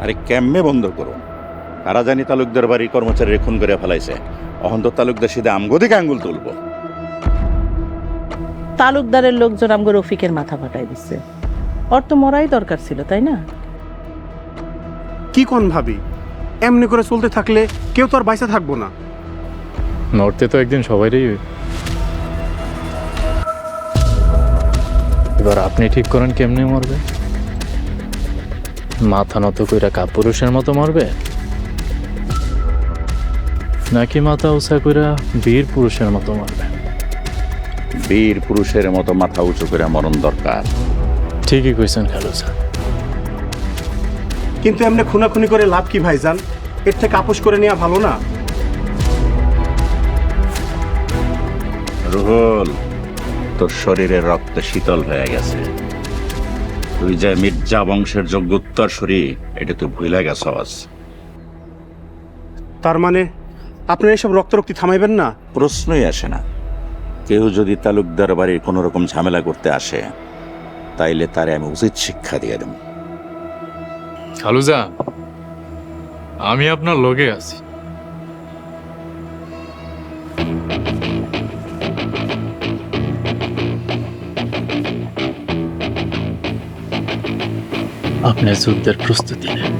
আরে কেমনে বন্ধ করো? তারা জানি তালুকদার বাড়ি কর্মচারী খুন করে ফেলাইছে। অহন্ত তালুকদার সিধে আমগদিকে আঙ্গুল তুলবো। তালুকদারের লোকজন আমগো রফিকের মাথা ফাটাই দিচ্ছে। ওর তো মরাই দরকার ছিল, তাই না? কি কোন ভাবি, এমনি করে চলতে থাকলে কেউ তো আর বাইসা থাকবো না। নড়তে তো একদিন সবাইরই। এবার আপনি ঠিক করেন কেমনে মরবে। মাথা নত কইরা কাপুরুষের মতো মরবে, নাকি মাথা উঁচা কইরা বীর পুরুষের মতো মরবে? বীর পুরুষের মতো মাথা উঁচু করে মরণ দরকার। ঠিকই কইছেন খালুসা। কিন্তু এমনি খুনাখুনি করে লাভ কি ভাইজান? এর থেকে আপোষ করে নেওয়া ভালো না? রুহুল, তোর শরীরের রক্ত শীতল হয়ে গেছে। তুই যে মির্জা বংশের যোগ্য উত্তরসূরি, এটা তুই ভুলে গেছস। তার মানে আপনারা এসব রক্তারক্তি থামাইবেন না? প্রশ্নই আসে না। কেউ যদি তালুকদার বাড়ির কোনো রকম ঝামেলা করতে আসে, তাইলে তারে আমি উচিত শিক্ষা দিয়ে দেব। খালুজা, আমি আপনার লগে আছি। আপনার যুদ্ধের প্রস্তুতি নেন।